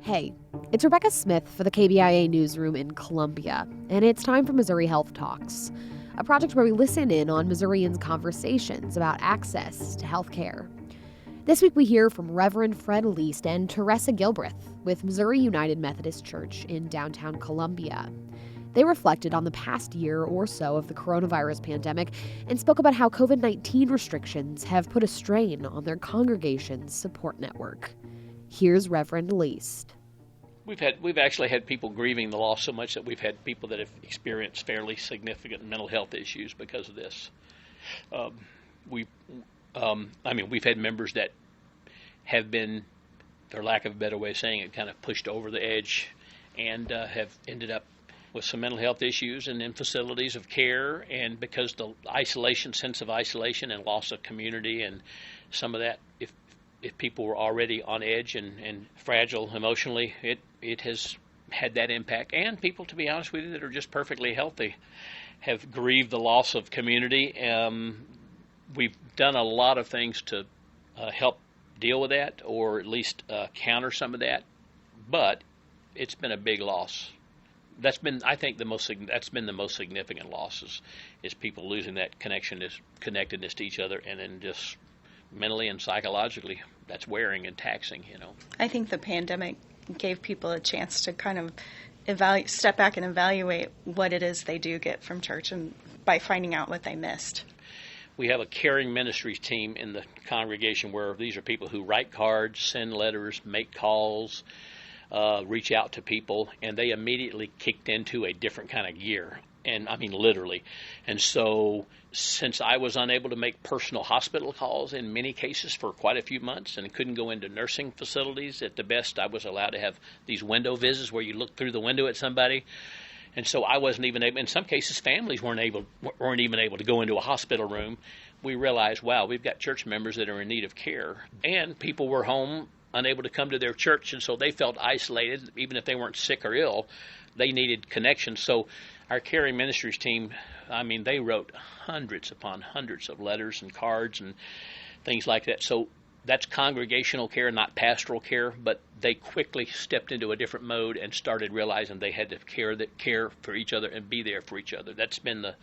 Hey, it's Rebecca Smith for the KBIA newsroom in Columbia, and it's time for Missouri Health Talks, a project where we listen in on Missourians' conversations about access to health care. This week we hear from Reverend Fred Leist and Teressa Gilbreth with Missouri United Methodist Church in downtown Columbia. They reflected on the past year or so of the coronavirus pandemic and spoke about how COVID-19 restrictions have put a strain on their congregation's support network. Here's Reverend Leist. We've actually had people grieving the loss so much that we've had people that have experienced fairly significant mental health issues because of this. We've had members that have been, for lack of a better way of saying it, kind of pushed over the edge and have ended up with some mental health issues and in facilities of care, and because the sense of isolation and loss of community and some of that, if people were already on edge and fragile emotionally, it has had that impact. And people, to be honest with you, that are just perfectly healthy have grieved the loss of community. We've done a lot of things to help deal with that, or at least counter some of that, but it's been a big loss. That's been the most significant loss is people losing that connectedness to each other, and then just mentally and psychologically, that's wearing and taxing, I think the pandemic gave people a chance to kind of step back and evaluate what it is they do get from church, and by finding out what they missed. We have a caring ministries team in the congregation where these are people who write cards, send letters, make calls, reach out to people, and they immediately kicked into a different kind of gear. And I mean, literally. And so since I was unable to make personal hospital calls in many cases for quite a few months and couldn't go into nursing facilities, at the best I was allowed to have these window visits where you look through the window at somebody. And so I wasn't even able, in some cases families weren't even able to go into a hospital room. We realized, wow, we've got church members that are in need of care. And people were home, unable to come to their church, and so they felt isolated. Even if they weren't sick or ill, they needed connection. So our caring ministries team, they wrote hundreds upon hundreds of letters and cards and things like that. So that's congregational care, not pastoral care, but they quickly stepped into a different mode and started realizing they had to care for each other and be there for each other. That's been the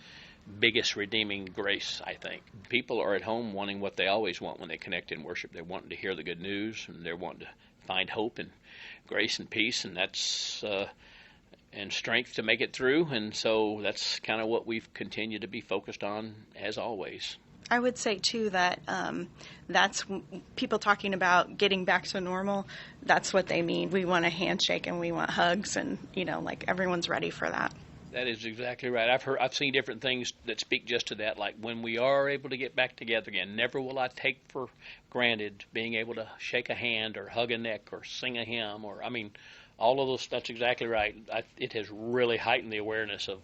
biggest redeeming grace, I think. People are at home wanting what they always want when they connect in worship. They're wanting to hear the good news, and they're wanting to find hope and grace and peace, and that's and strength to make it through. And so that's kind of what we've continued to be focused on as always. I would say, too, that that's people talking about getting back to normal. That's what they mean. We want a handshake and we want hugs, and, everyone's ready for that. That is exactly right. I've seen different things that speak just to that, like when we are able to get back together again. Never will I take for granted being able to shake a hand or hug a neck or sing a hymn, or all of those. That's exactly right. It has really heightened the awareness of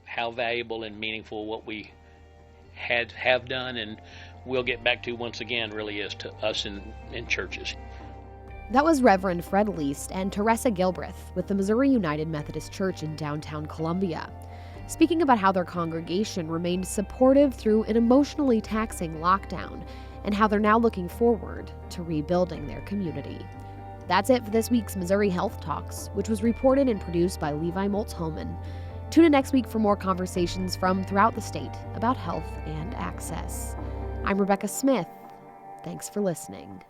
how valuable and meaningful what we have done and will get back to once again really is to us in churches. That was Reverend Fred Leist and Teressa Gilbreth with the Missouri United Methodist Church in downtown Columbia, speaking about how their congregation remained supportive through an emotionally taxing lockdown and how they're now looking forward to rebuilding their community. That's it for this week's Missouri Health Talks, which was reported and produced by Levi Moltz-Homan. Tune in next week for more conversations from throughout the state about health and access. I'm Rebecca Smith. Thanks for listening.